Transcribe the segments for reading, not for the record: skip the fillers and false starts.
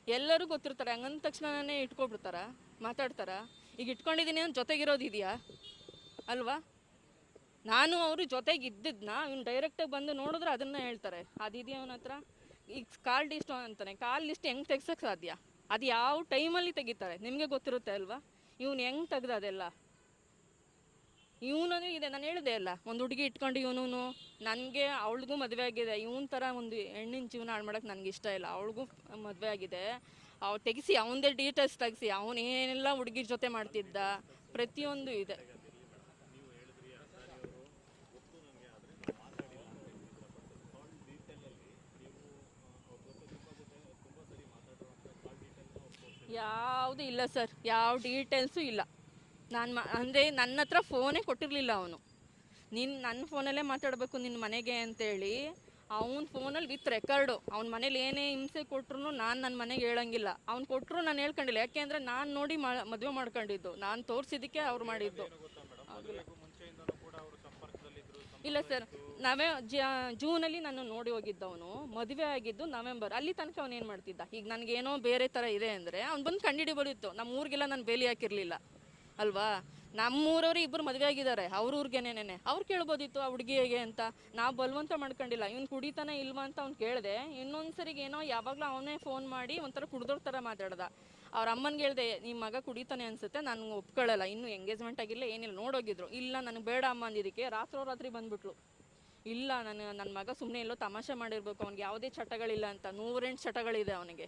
ಎಲ್ಲರೂ ಗೊತ್ತಿರ್ತಾರೆ, ಹಂಗಂದ ತಕ್ಷಣನೇ ಇಟ್ಕೊಬಿಡ್ತಾರ, ಮಾತಾಡ್ತಾರ. ಈಗ ಇಟ್ಕೊಂಡಿದ್ದೀನಿ ಅಂತ ಜೊತೆಗಿರೋದಿದೆಯಾ? ಅಲ್ವಾ? ನಾನು ಅವರು ಜೊತೆಗೆ ಇದ್ದಿದ್ದನ್ನ ಇವ್ನು ಡೈರೆಕ್ಟಾಗಿ ಬಂದು ನೋಡಿದ್ರೆ ಅದನ್ನು ಹೇಳ್ತಾರೆ, ಅದಿದೆಯಾ ಅವನ ಹತ್ರ. ಈಗ ಕಾಲ್ ಲಿಸ್ಟ್ ಅಂತಾನೆ, ಕಾಲ್ ಲಿಸ್ಟ್ ಹೆಂಗೆ ತೆಗ್ಸೋಕ್ಕೆ ಸಾಧ್ಯ? ಅದು ಯಾವ ಟೈಮಲ್ಲಿ ತೆಗಿತಾರೆ ನಿಮಗೆ ಗೊತ್ತಿರುತ್ತೆ ಅಲ್ವಾ? ಇವ್ನು ಹೆಂಗೆ ತೆಗ್ದ ಅದೆಲ್ಲ? ಇವನು ಇದೆ, ನಾನು ಹೇಳಿದೆ ಅಲ್ಲ, ಒಂದು ಹುಡುಗಿ ಇಟ್ಕೊಂಡು ಇವನು, ನನಗೆ ಅವಳಿಗೂ ಮದುವೆ ಆಗಿದೆ, ಇವನ ಥರ ಒಂದು ಹೆಣ್ಣಿನ ಜೀವನ ಹಾಳು ಮಾಡೋಕ್ಕೆ ನನಗೆ ಇಷ್ಟ ಇಲ್ಲ. ಅವಳಿಗೂ ಮದುವೆ ಆಗಿದೆ, ಅವ್ಳು ತೆಗಿಸಿ ಅವನದೇ ಡೀಟೇಲ್ಸ್ ತೆಗಿಸಿ, ಅವನೇನೆಲ್ಲ ಹುಡುಗಿರ ಜೊತೆ ಮಾಡ್ತಿದ್ದ, ಪ್ರತಿಯೊಂದು ಇದೆ. ಯಾವುದು ಇಲ್ಲ ಸರ್, ಯಾವ ಡೀಟೇಲ್ಸು ಇಲ್ಲ. ಅಂದರೆ ನನ್ನ ಹತ್ರ ಫೋನೇ ಕೊಟ್ಟಿರಲಿಲ್ಲ ಅವನು. ನೀನು ನನ್ನ ಫೋನಲ್ಲೇ ಮಾತಾಡಬೇಕು ನಿನ್ನ ಮನೆಗೆ ಅಂತೇಳಿ, ಅವನ ಫೋನಲ್ಲಿ ವಿತ್ ರೆಕಾರ್ಡು. ಅವ್ನ ಮನೇಲಿ ಏನೇ ಹಿಂಸೆ ಕೊಟ್ಟರು ನಾನು ನನ್ನ ಮನೆಗೆ ಹೇಳಂಗಿಲ್ಲ. ಅವ್ನು ಕೊಟ್ಟರು ನಾನು ಹೇಳ್ಕೊಂಡಿಲ್ಲ, ಯಾಕೆಂದರೆ ನಾನು ನೋಡಿ ಮದುವೆ ಮಾಡ್ಕೊಂಡಿದ್ದು, ನಾನು ತೋರಿಸಿದ್ದಕ್ಕೆ ಅವ್ರು ಮಾಡಿದ್ದು. ಇಲ್ಲ ಸರ್, ಜೂನಲ್ಲಿ ನಾನು ನೋಡಿ ಹೋಗಿದ್ದವನು, ಮದುವೆ ಆಗಿದ್ದು ನವೆಂಬರ್. ಅಲ್ಲಿ ತನಕ ಅವನು ಏನು ಮಾಡ್ತಿದ್ದ? ಈಗ ನನಗೇನೋ ಬೇರೆ ಥರ ಇದೆ ಅಂದರೆ ಅವ್ನು ಬಂದು ಕಂಡುಹಿಡಿಬೋದಿತ್ತು. ನಮ್ಮ ಊರಿಗೆಲ್ಲ ನಾನು ಬೇಲಿ ಹಾಕಿರಲಿಲ್ಲ ಅಲ್ವಾ? ನಮ್ಮೂರವ್ರು ಇಬ್ಬರು ಮದುವೆ ಆಗಿದ್ದಾರೆ, ಅವ್ರ ಊರಿಗೇನೇನೆ ಅವ್ರು ಕೇಳ್ಬೋದಿತ್ತು ಆ ಹುಡುಗಿಗೆ ಅಂತ. ನಾವು ಬಲವಂತ ಮಾಡ್ಕೊಂಡಿಲ್ಲ. ಇವ್ನು ಕುಡಿತಾನೆ ಇಲ್ವಾ ಅಂತ ಅವ್ನು ಕೇಳಿದೆ. ಇನ್ನೊಂದು ಸರಿಗೆ ಏನೋ ಯಾವಾಗಲೂ ಅವನೇ ಫೋನ್ ಮಾಡಿ ಒಂಥರ ಕುಡ್ದೋರ್ ಥರ ಮಾತಾಡ್ದ. ಅವ್ರ ಅಮ್ಮನಿಗೆ ಹೇಳಿದೆ, ನಿಮ್ಮ ಮಗ ಕುಡಿತಾನೆ ಅನಿಸುತ್ತೆ, ನಾನು ಒಪ್ಕೊಳ್ಳಲ್ಲ, ಇನ್ನೂ ಎಂಗೇಜ್ಮೆಂಟ್ ಆಗಿಲ್ಲ, ಏನಿಲ್ಲ, ನೋಡೋಗಿದ್ರು. ಇಲ್ಲ ನನಗೆ ಬೇಡ ಅಮ್ಮ ಅಂದಿದ್ದಕ್ಕೆ ರಾತ್ರಿ ಬಂದುಬಿಟ್ಲು. ಇಲ್ಲ, ನನ್ನ ಮಗ ಸುಮ್ಮನೆ ಎಲ್ಲೋ ತಮಾಷೆ ಮಾಡಿರ್ಬೇಕು, ಅವ್ನಿಗೆ ಯಾವುದೇ ಚಟಗಳಿಲ್ಲ ಅಂತ. 108 ಚಟಗಳಿದೆ ಅವನಿಗೆ.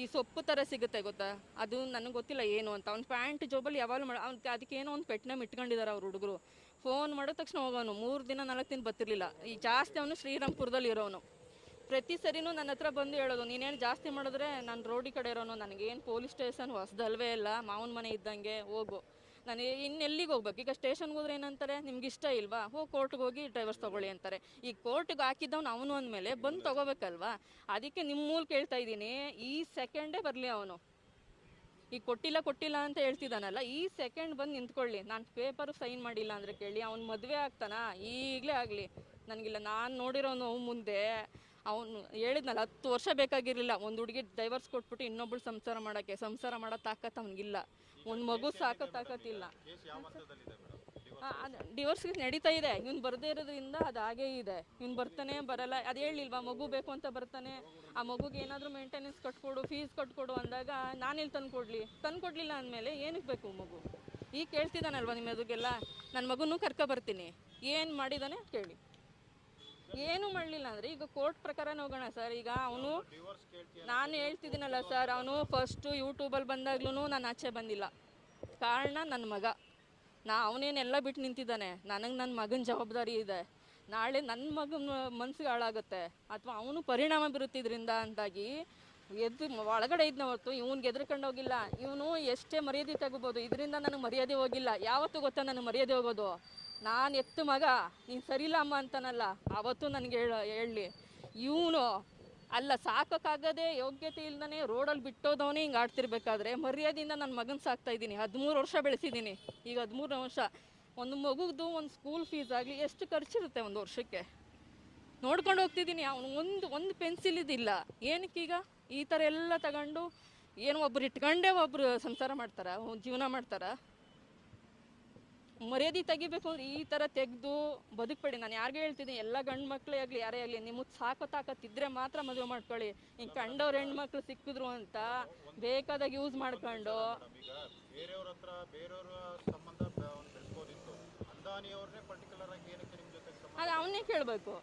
ಈ ಸೊಪ್ಪು ಥರ ಸಿಗುತ್ತೆ ಗೊತ್ತಾ, ಅದು ನನಗೆ ಗೊತ್ತಿಲ್ಲ ಏನು ಅಂತ. ಅವ್ನ ಪ್ಯಾಂಟ್ ಜೋಬಲ್ಲಿ ಯಾವಾಗಲೂ ಅದಕ್ಕೇನೋ ಒಂದು ಪೆಟ್ನ ಇಟ್ಕೊಂಡಿದ್ದಾರೆ ಅವ್ರ ಹುಡುಗರು. ಫೋನ್ ಮಾಡಿದ ತಕ್ಷಣ ಹೋಗೋನು, 3 ದಿನ 4 ದಿನ ಬರ್ತಿರ್ಲಿಲ್ಲ. ಈ ಜಾಸ್ತಿ ಅವನು ಶ್ರೀರಾಮ್ಪುರದಲ್ಲಿ ಇರೋನು. ಪ್ರತಿ ಸರಿನೂ ನನ್ನ ಹತ್ರ ಬಂದು ಹೇಳೋದು, ನೀನೇನು ಜಾಸ್ತಿ ಮಾಡಿದ್ರೆ ನಾನು ರೋಡಿ ಕಡೆ ಇರೋನು, ನನಗೇನು ಪೊಲೀಸ್ ಸ್ಟೇಷನ್ ಹೊಸದಲ್ವೇ ಇಲ್ಲ, ಮಾವನ ಮನೆ ಇದ್ದಂಗೆ, ಹೋಗು. ನಾನು ಇನ್ನೆಲ್ಲಿಗೆ ಹೋಗ್ಬೇಕು? ಈಗ ಸ್ಟೇಷನ್ಗೆ ಹೋದ್ರೆ ಏನಂತಾರೆ, ನಿಮ್ಗೆ ಇಷ್ಟ ಇಲ್ವಾ, ಹೋಗಿ ಕೋರ್ಟ್ಗೆ ಹೋಗಿ ಡ್ರೈವರ್ಸ್ ತೊಗೊಳ್ಳಿ ಅಂತಾರೆ. ಈ ಕೋರ್ಟ್ಗೆ ಹಾಕಿದ್ದವನು ಅವನು ಅಂದಮೇಲೆ ಬಂದು ತೊಗೋಬೇಕಲ್ವಾ? ಅದಕ್ಕೆ ನಿಮ್ಮ ಮೂಲಕ ಕೇಳ್ತಾ ಇದ್ದೀನಿ, ಈ ಸೆಕೆಂಡೇ ಬರಲಿ ಅವನು. ಈಗ ಕೊಟ್ಟಿಲ್ಲ ಅಂತ ಹೇಳ್ತಿದ್ದಾನಲ್ಲ, ಈ ಸೆಕೆಂಡ್ ಬಂದು ನಿಂತ್ಕೊಳ್ಳಿ. ನಾನು ಪೇಪರ್ ಸೈನ್ ಮಾಡಿಲ್ಲ ಅಂದರೆ ಕೇಳಿ, ಅವ್ನು ಮದುವೆ ಆಗ್ತಾನಾ ಈಗಲೇ ಆಗಲಿ, ನನಗಿಲ್ಲ. ನಾನು ನೋಡಿರೋ ನೋವು ಮುಂದೆ ಅವನು ಹೇಳಿದ್ನಲ್ಲ, 10 ವರ್ಷ ಬೇಕಾಗಿರಲಿಲ್ಲ ಒಂದು ಹುಡುಗಿ ಡೈವರ್ಸ್ ಕೊಟ್ಬಿಟ್ಟು ಇನ್ನೊಬ್ಳು ಸಂಸಾರ ಮಾಡೋ ತಾಕತ್ತು ಅವ್ನಿಗಿಲ್ಲ. ಒಂದು ಮಗು ಸಾಕೋ ತಾಕತ್ತಿಲ್ಲ. ಅದು ಡಿವೋರ್ಸ್ ನಡೀತಾ ಇದೆ. ಇವ್ನು ಬರದೇ ಇರೋದ್ರಿಂದ ಅದು ಹಾಗೇ ಇದೆ. ಇವ್ನು ಬರ್ತಾನೆ ಬರಲ್ಲ, ಅದು ಹೇಳಿಲ್ವಾ, ಮಗು ಬೇಕು ಅಂತ ಬರ್ತಾನೆ. ಆ ಮಗುಗೆ ಏನಾದರೂ ಮೇಂಟೆನೆನ್ಸ್ ಕಟ್ಕೊಡು, ಫೀಸ್ ಕಟ್ಕೊಡು ಅಂದಾಗ ನಾನೆಲ್ಲಿ ತಂದ್ಕೊಡ್ಲಿಲ್ಲ ಅಂದಮೇಲೆ ಏನಕ್ಕೆ ಬೇಕು ಮಗು? ಈಗ ಕೇಳ್ತಿದ್ದಾನಲ್ವ ನಿಮ್ಮ ಎದುರಿಗೆಲ್ಲ, ನನ್ನ ಮಗುನೂ ಬರ್ತೀನಿ, ಏನು ಮಾಡಿದ್ದಾನೆ ಕೇಳಿ. ಏನು ಮಾಡಲಿಲ್ಲ ಅಂದರೆ ಈಗ ಕೋರ್ಟ್ ಪ್ರಕಾರನೇ ಹೋಗೋಣ ಸರ್. ಈಗ ಅವನು, ನಾನು ಹೇಳ್ತಿದ್ದೀನಲ್ಲ ಸರ್, ಅವನು ಫಸ್ಟು ಯೂಟ್ಯೂಬಲ್ಲಿ ಬಂದಾಗ್ಲೂ ನಾನು ಆಚೆ ಬಂದಿಲ್ಲ. ಕಾರಣ ನನ್ನ ಮಗ. ಅವನೇನೆಲ್ಲ ಬಿಟ್ಟು ನಿಂತಿದ್ದಾನೆ. ನನಗೆ ನನ್ನ ಮಗನ ಜವಾಬ್ದಾರಿ ಇದೆ. ನಾಳೆ ನನ್ನ ಮಗನ ಮನಸ್ಸಿಗೆ ಹಾಳಾಗುತ್ತೆ ಅಥವಾ ಅವನು ಪರಿಣಾಮ ಬೀರುತ್ತಿದ್ರಿಂದ ಅಂತಾಗಿ ಒಳಗಡೆ ಇದ್ನ ಹೊರತು ಇವ್ನಿಗೆ ಎದ್ರಕೊಂಡು ಹೋಗಿಲ್ಲ. ಇವನು ಎಷ್ಟೇ ಮರ್ಯಾದೆ ತಗೋಬೋದು, ಇದರಿಂದ ನನಗೆ ಮರ್ಯಾದೆ ಹೋಗಿಲ್ಲ. ಯಾವತ್ತೂ ಗೊತ್ತಾ ನನಗೆ ಮರ್ಯಾದೆ ಹೋಗೋದು? ನಾನು ಎತ್ತು ಮಗ, ನೀನು ಸರಿಯಿಲ್ಲ ಅಮ್ಮ ಅಂತಾನಲ್ಲ, ಆವತ್ತು ನನಗೆ ಹೇಳಲಿ. ಇವನು ಅಲ್ಲ, ಸಾಕೋಕ್ಕಾಗದೆ ಯೋಗ್ಯತೆ ಇಲ್ದೇ ರೋಡಲ್ಲಿ ಬಿಟ್ಟೋದವನೇ ಹಿಂಗೆ ಆಡ್ತಿರ್ಬೇಕಾದ್ರೆ ಮರ್ಯಾದೆಯಿಂದ ನನ್ನ ಮಗನ ಸಾಕ್ತಾಯಿದ್ದೀನಿ. 13 ವರ್ಷ ಬೆಳೆಸಿದ್ದೀನಿ. ಈಗ 13 ವರ್ಷ ಒಂದು ಮಗುದು ಒಂದು ಸ್ಕೂಲ್ ಫೀಸ್ ಆಗಲಿ ಎಷ್ಟು ಖರ್ಚಿರುತ್ತೆ ಒಂದು ವರ್ಷಕ್ಕೆ ನೋಡ್ಕೊಂಡು ಹೋಗ್ತಿದ್ದೀನಿ. ಅವನು ಒಂದು ಪೆನ್ಸಿಲ್ ಇದಿಲ್ಲ. ಏನಕ್ಕೀಗ ಈ ಥರ ಎಲ್ಲ ತಗೊಂಡು ಏನು ಒಬ್ರು ಇಟ್ಕೊಂಡೇ ಒಬ್ರು ಸಂಸಾರ ಮಾಡ್ತಾರ, ಜೀವನ ಮಾಡ್ತಾರ? ಮರ್ಯಾದೆ ತೆಗಿಬೇಕು ಅಂದ್ರೆ ಈ ಥರ ತೆಗೆದು ಬದುಕಬೇಡಿ. ನಾನು ಯಾರಿಗೂ ಹೇಳ್ತಿದ್ದೀನಿ, ಎಲ್ಲ ಗಂಡು ಮಕ್ಕಳೇ ಆಗಲಿ ಯಾರೇ ಆಗಲಿ, ನಿಮಗೆ ಸಾಕೋ ತಾಕತ್ತಿದ್ರೆ ಮಾತ್ರ ಮದುವೆ ಮಾಡ್ಕೊಳ್ಳಿ. ಹಿಂಗೆ ಕಂಡವ್ರು ಹೆಣ್ಮಕ್ಳು ಸಿಕ್ಕಿದ್ರು ಅಂತ ಬೇಕಾದಾಗ ಯೂಸ್ ಮಾಡ್ಕೊಂಡು ಅದು ಅವನ್ನೇ ಕೇಳಬೇಕು.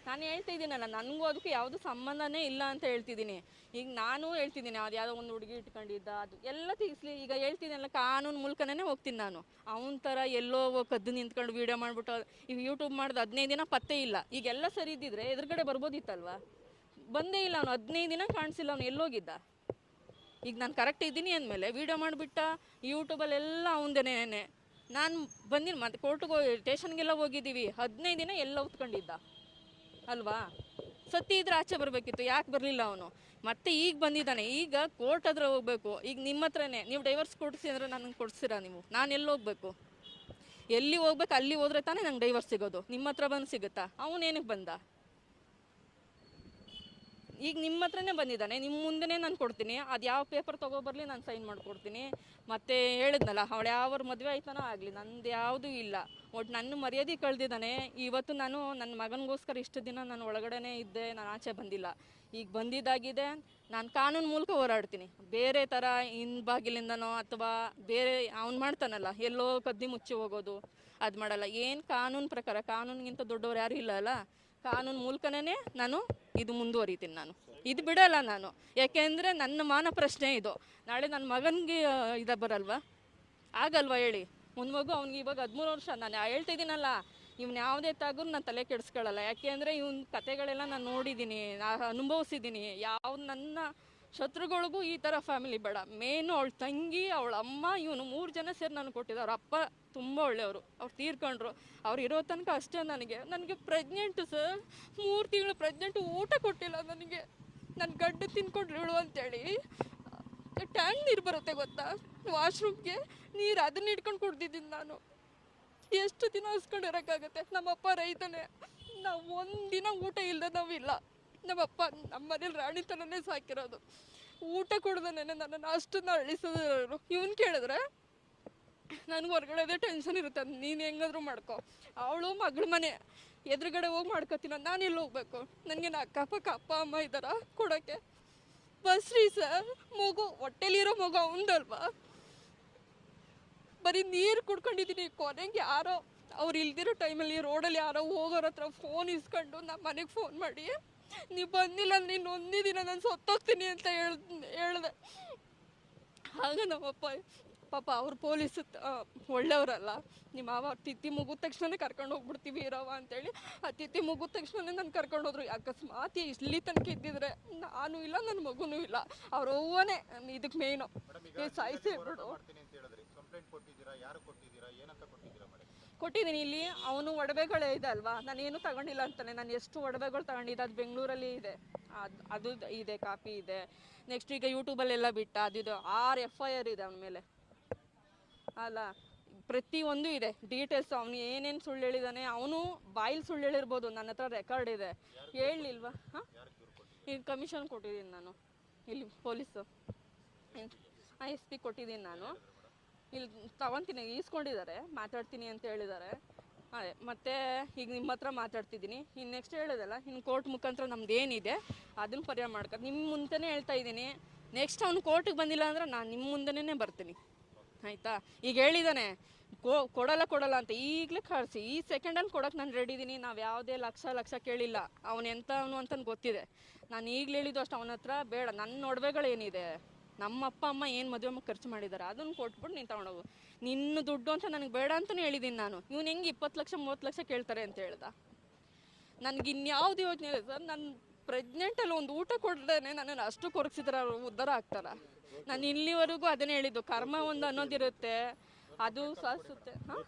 ನಾನು ಹೇಳ್ತಾ ಇದ್ದೀನಲ್ಲ, ನನಗೂ ಅದಕ್ಕೂ ಯಾವುದು ಸಂಬಂಧನೇ ಇಲ್ಲ ಅಂತ ಹೇಳ್ತಿದ್ದೀನಿ. ಈಗ ನಾನು ಹೇಳ್ತಿದ್ದೀನಿ, ಅದು ಯಾವುದೋ ಒಂದು ಹುಡುಗಿ ಇಟ್ಕೊಂಡಿದ್ದ, ಅದು ಎಲ್ಲ ತಿಳಿಸ್ಲಿ. ಈಗ ಹೇಳ್ತಿದ್ದೀನಲ್ಲ, ಕಾನೂನು ಮೂಲಕನೇ ಹೋಗ್ತೀನಿ ನಾನು. ಅವನ ಥರ ಎಲ್ಲೋ ಕದ್ದು ನಿಂತ್ಕೊಂಡು ವೀಡಿಯೋ ಮಾಡಿಬಿಟ್ಟು ಈಗ ಯೂಟ್ಯೂಬ್ ಮಾಡಿದ 15 ದಿನ ಪತ್ತೆ ಇಲ್ಲ. ಈಗೆಲ್ಲ ಸರಿ ಇದ್ದಿದ್ರೆ ಎದುರುಗಡೆ ಬರ್ಬೋದಿತ್ತಲ್ವ? ಬಂದೇ ಇಲ್ಲ ಅವನು. 15 ದಿನ ಕಾಣಿಸಿಲ್ಲ ಅವನು, ಎಲ್ಲೋಗಿದ್ದ? ಈಗ ನಾನು ಕರೆಕ್ಟ್ ಇದ್ದೀನಿ ಅಂದಮೇಲೆ ವೀಡಿಯೋ ಮಾಡಿಬಿಟ್ಟ ಯೂಟ್ಯೂಬಲ್ಲೆಲ್ಲ ಅವನದೇನೇನೆ. ನಾನು ಬಂದಿನಿ, ಮತ್ತೆ ಕೋರ್ಟ್ಗೆ ಸ್ಟೇಷನ್ಗೆಲ್ಲ ಹೋಗಿದ್ದೀವಿ. 15 ದಿನ ಎಲ್ಲ ಉತ್ಕೊಂಡಿದ್ದ ಅಲ್ವಾ? ಸತ್ಯ ಇದ್ರೆ ಆಚೆ ಬರಬೇಕಿತ್ತು, ಯಾಕೆ ಬರಲಿಲ್ಲ ಅವನು? ಮತ್ತೆ ಈಗ ಬಂದಿದ್ದಾನೆ. ಈಗ ಕೋರ್ಟ್ ಹತ್ರ ಹೋಗ್ಬೇಕು. ಈಗ ನಿಮ್ಮ ಹತ್ರನೇ ನೀವು ಡೈವರ್ಸ್ ಕೊಡಿಸಿ ಅಂದರೆ ನನಗೆ ಕೊಡಿಸ್ತೀರಾ ನೀವು? ನಾನು ಎಲ್ಲಿ ಹೋಗ್ಬೇಕು? ಎಲ್ಲಿ ಹೋಗ್ಬೇಕು? ಅಲ್ಲಿ ಹೋದ್ರೆ ತಾನೇ ನಂಗೆ ಡೈವರ್ಸ್ ಸಿಗೋದು. ನಿಮ್ಮ ಹತ್ರ ಬಂದು ಸಿಗುತ್ತಾ? ಅವನೇನಕ್ಕೆ ಬಂದ? ಈಗ ನಿಮ್ಮ ಹತ್ರನೇ ಬಂದಿದ್ದಾನೆ, ನಿಮ್ಮ ಮುಂದೆನೇ ನಾನು ಕೊಡ್ತೀನಿ, ಅದು ಯಾವ ಪೇಪರ್ ತೊಗೊಬರಲಿ ನಾನು ಸೈನ್ ಮಾಡಿಕೊಡ್ತೀನಿ. ಮತ್ತು ಹೇಳಿದ್ನಲ್ಲ, ಅವಳು ಯಾವ ಮದುವೆ ಆಯ್ತಾನೋ ಆಗಲಿ, ನಂದು ಯಾವುದೂ ಇಲ್ಲ. ಒಟ್ಟು ನನ್ನ ಮರ್ಯಾದೆ ಕಳೆದಿದ್ದಾನೆ. ಇವತ್ತು ನಾನು ನನ್ನ ಮಗನಿಗೋಸ್ಕರ ಇಷ್ಟು ದಿನ ನಾನು ಒಳಗಡೆ ಇದ್ದೆ, ನಾನು ಆಚೆ ಬಂದಿಲ್ಲ. ಈಗ ಬಂದಿದ್ದಾಗಿದೆ, ನಾನು ಕಾನೂನು ಮೂಲಕ ಹೋರಾಡ್ತೀನಿ. ಬೇರೆ ಥರ ಬಾಗಿಲಿಂದನೋ ಅಥವಾ ಬೇರೆ ಅವ್ನು ಮಾಡ್ತಾನಲ್ಲ, ಎಲ್ಲೋ ಕದ್ದಿ ಮುಚ್ಚಿ ಹೋಗೋದು ಅದು ಮಾಡಲ್ಲ. ಏನು ಕಾನೂನು ಪ್ರಕಾರ, ಕಾನೂನಿಗಿಂತ ದೊಡ್ಡವ್ರು ಯಾರೂ ಇಲ್ಲ ಅಲ್ಲ, ಕಾನೂನು ಮೂಲಕನೇ ನಾನು ಇದು ಮುಂದುವರಿತೀನಿ. ನಾನು ಇದು ಬಿಡಲ್ಲ ನಾನು, ಯಾಕೆಂದರೆ ನನ್ನ ಮಾನ ಪ್ರಶ್ನೆ ಇದು. ನಾಳೆ ನನ್ನ ಮಗನಿಗೆ ಬರಲ್ವಾ, ಆಗಲ್ವಾ ಹೇಳಿ? ಒಂದು ಮಗು, ಅವ್ನಿಗೆ ಇವಾಗ 13 ವರ್ಷ. ನಾನು ಹೇಳ್ತಿದ್ದೀನಲ್ಲ, ಇವ್ನು ಯಾವುದೇ ತಾಗೂ ನಾನು ತಲೆ ಕೆಡಿಸ್ಕೊಳ್ಳಲ್ಲ. ಯಾಕೆ ಅಂದರೆ ಇವ್ನ ಕತೆಗಳೆಲ್ಲ ನಾನು ನೋಡಿದ್ದೀನಿ, ಅನುಭವಿಸಿದ್ದೀನಿ. ನನ್ನ ಶತ್ರುಗಳಿಗೂ ಈ ಥರ ಫ್ಯಾಮಿಲಿ ಬೇಡ. ಮೇನು ಅವಳ ತಂಗಿ, ಅವಳ ಅಮ್ಮ, ಇವನು 3 ಜನ ಸೇರಿ ನನಗೆ ಕೊಟ್ಟಿದ್ದಾರೆ. ಅವ್ರ ಅಪ್ಪ ತುಂಬ ಒಳ್ಳೆಯವರು, ಅವ್ರು ತೀರ್ಕೊಂಡ್ರು. ಅವ್ರು ಇರೋ ತನಕ ಅಷ್ಟೇ. ನನಗೆ ಪ್ರೆಗ್ನೆಂಟು ಸರ್, 3 ತಿಂಗಳು ಪ್ರೆಗ್ನೆಂಟು, ಊಟ ಕೊಟ್ಟಿಲ್ಲ ನನಗೆ. ನನ್ನ ಗಡ್ಡೆ ತಿನ್ಕೊಂಡು ಇಳು ಅಂತೇಳಿ ಟ್ಯಾಂಕ್ ನೀರು ಬರುತ್ತೆ ಗೊತ್ತಾ, ವಾಶ್ರೂಮ್ಗೆ ನೀರು, ಅದನ್ನ ಇಟ್ಕೊಂಡು ಕುಡ್ದಿದ್ದೀನಿ ನಾನು. ಎಷ್ಟು ದಿನ ಹಸ್ಕೊಂಡಿರೋಕ್ಕಾಗತ್ತೆ? ನಮ್ಮಪ್ಪ ರೈತನೇ, ನಾವು ಒಂದಿನ ಊಟ ಇಲ್ಲದೆ ನಾವಿಲ್ಲ. ನಮ್ಮಪ್ಪ ನಮ್ಮ ಮನೇಲಿ ರಾಣಿ ಥರನೇ ಸಾಕಿರೋದು. ಊಟ ಕೊಡ್ದೇನೆ ನನ್ನನ್ನು ಅಷ್ಟನ್ನು ಅಳಿಸೋದು. ಇವನು ಕೇಳಿದ್ರೆ ನನಗೆ ಹೊರಗಡೆದೇ ಟೆನ್ಷನ್ ಇರುತ್ತೆ. ನೀನು ಹೆಂಗಾದ್ರೂ ಮಾಡ್ಕೊ, ಅವಳು ಮಗಳ ಮನೆ ಎದುರುಗಡೆ ಹೋಗಿ ಮಾಡ್ಕೊತೀನ, ನಾನು ಎಲ್ಲಿ ಹೋಗ್ಬೇಕು? ನನಗೆ ಅಕ್ಕಪಕ್ಕ ಅಪ್ಪ ಅಮ್ಮ ಇದ್ದಾರ ಕೊಡೋಕ್ಕೆ? ಬಸ್ರಿ ಸರ್, ಮಗು ಹೊಟ್ಟೆಲಿರೋ ಮಗು ಅವನದಲ್ವಾ? ಬರೀ ನೀರು ಕುಡ್ಕೊಂಡಿದ್ದೀನಿ. ಕೊನೆಗೆ ಯಾರೋ ಅವ್ರು ಇಲ್ದಿರೋ ಟೈಮಲ್ಲಿ ರೋಡಲ್ಲಿ ಯಾರೋ ಹೋಗೋರ ಹತ್ರ ಫೋನ್ ಇಸ್ಕೊಂಡು ನಮ್ಮ ಮನೆಗೆ ಫೋನ್ ಮಾಡಿ, ನೀವು ಬಂದಿಲ್ಲ, ನೀನು ಒಂದಿನ ನಾನು ಸತ್ತೋಗ್ತೀನಿ ಅಂತ ಹೇಳ್ದೆ. ಆಗ ನಮ್ಮಪ್ಪ, ಪಾಪ ಅವ್ರು ಪೊಲೀಸ್ ಒಳ್ಳೆಯವರಲ್ಲ, ನಿಮ್ಮ ಮಾವ ತಿಥಿ ಮುಗಿದ ತಕ್ಷಣ ಕರ್ಕೊಂಡು ಹೋಗ್ಬಿಡ್ತೀವಿ ಇರವ ಅಂತೇಳಿ, ಆ ತಿಥಿ ಮುಗಿದ ತಕ್ಷಣ ನಾನು ಕರ್ಕೊಂಡು ಹೋದ್ರು. ಅಕಸ್ಮಾತ್ ಇಲ್ಲಿ ತನಕ ಇದ್ದಿದ್ರೆ ನಾನು ಇಲ್ಲ, ನನ್ನ ಮಗುನೂ ಇಲ್ಲ. ಅವ್ರ ಅವ್ವನೇ ಇದಕ್ಕೆ ಮೇಯ್ನು. ಸಾಯಿಸಿ ಬಿಡು. ಕೊಟ್ಟಿದ್ದೀನಿ. ಇಲ್ಲಿ ಅವನು ಒಡವೆಗಳೇ ಇದೆ ಅಲ್ವಾ, ನಾನೇನು ತಗೊಂಡಿಲ್ಲ ಅಂತಾನೆ. ನಾನು ಎಷ್ಟು ಒಡವೆಗಳು ತಗೊಂಡಿದ್ದೆ, ಅದು ಬೆಂಗಳೂರಲ್ಲಿ ಇದೆ, ಅದು ಇದೆ, ಕಾಪಿ ಇದೆ. ನೆಕ್ಸ್ಟ್ ಈಗ ಯೂಟ್ಯೂಬಲ್ಲೆಲ್ಲ ಬಿಟ್ಟ, ಅದಿದು 6 FIR ಇದೆ ಅವನ ಮೇಲೆ ಅಲ್ಲ, ಪ್ರತಿಯೊಂದು ಇದೆ ಡೀಟೇಲ್ಸ್. ಅವನು ಏನೇನು ಸುಳ್ಳು ಹೇಳಿದಾನೆ, ಅವನು ಬಾಯಿಲ್ ಸುಳ್ಳು ಹೇಳಿರ್ಬೋದು, ನನ್ನ ಹತ್ರ ರೆಕಾರ್ಡ್ ಇದೆ. ಹೇಳಲಿಲ್ವಾ? ಹಾಂ, ಈಗ ಕಮಿಷನ್ ಕೊಟ್ಟಿದ್ದೀನಿ ನಾನು, ಇಲ್ಲಿ ಪೊಲೀಸು SP ಕೊಟ್ಟಿದ್ದೀನಿ ನಾನು. ಇಲ್ಲಿ ತಗೊತೀನಿ, ಈಸ್ಕೊಂಡಿದ್ದಾರೆ, ಮಾತಾಡ್ತೀನಿ ಅಂತ ಹೇಳಿದ್ದಾರೆ. ಅದೇ ಮತ್ತೆ ಈಗ ನಿಮ್ಮ ಹತ್ರ ಮಾತಾಡ್ತಿದ್ದೀನಿ. ಇನ್ನು ನೆಕ್ಸ್ಟ್ ಹೇಳಿದಲ್ಲ, ಇನ್ನು ಕೋರ್ಟ್ ಮುಖಾಂತರ ನಮ್ದು ಏನಿದೆ ಅದನ್ನು ಪರಿಹಾರ ಮಾಡ್ಕೊ. ನಿಮ್ಮ ಮುಂದೆನೇ ಹೇಳ್ತಾ ಇದ್ದೀನಿ. ನೆಕ್ಸ್ಟ್ ಅವ್ನು ಕೋರ್ಟಿಗೆ ಬಂದಿಲ್ಲ ಅಂದ್ರೆ ನಾನು ನಿಮ್ಮ ಮುಂದೆನೇ ಬರ್ತೀನಿ, ಆಯಿತಾ? ಈಗ ಹೇಳಿದ್ದಾನೆ ಕೊಡಲ್ಲ ಅಂತ, ಈಗಲೇ ಕಳಿಸಿ, ಈ ಸೆಕೆಂಡಲ್ಲಿ ಕೊಡೋಕೆ ನಾನು ರೆಡಿ ಇದ್ದೀನಿ. ನಾವು ಯಾವುದೇ ಲಕ್ಷ ಕೇಳಿಲ್ಲ. ಅವನು ಎಂಥವನು ಅಂತಂದು ಗೊತ್ತಿದೆ. ನಾನು ಈಗಲೇ ಹೇಳಿದ್ದು ಅಷ್ಟು, ಅವನ ಹತ್ರ ಬೇಡ. ನನ್ನ ಒಡವೆಗಳೇನಿದೆ, ನಮ್ಮ ಅಪ್ಪ ಅಮ್ಮ ಏನು ಮದುವೆ ಖರ್ಚು ಮಾಡಿದ್ದಾರೆ ಅದನ್ನು ಕೊಟ್ಬಿಟ್ಟು ನೀನು ತಗೊಂಡೋಗು. ನಿನ್ನ ದುಡ್ಡು ಅಂತ ನನಗೆ ಬೇಡ ಅಂತಲೇ ಹೇಳಿದ್ದೀನಿ ನಾನು. ಇವನು ಹೆಂಗೆ 20 ಲಕ್ಷ 30 ಲಕ್ಷ ಕೇಳ್ತಾರೆ ಅಂತ ಹೇಳ್ದ? ನನಗೆ ಇನ್ಯಾವುದು ಯೋಚನೆ ಇಲ್ಲ ಸರ್. ನಾನು ಪ್ರೆಗ್ನೆಂಟಲ್ಲಿ ಒಂದು ಊಟ ಕೊಡ್ದೇನೆ ನನ್ನನ್ನು ಅಷ್ಟು ಕೊರಗಿಸಿದ್ರೆ ಅವರು ಉದ್ಧಾರ ಆಗ್ತಾರ? ನಾನು ಇಲ್ಲಿವರೆಗೂ ಅದನ್ನೇ ಹೇಳಿದ್ದು, ಕರ್ಮ ಒಂದು ಅನ್ನೋದಿರುತ್ತೆ, ಅದು ಸಾಧಿಸುತ್ತೆ. ಹಾಂ,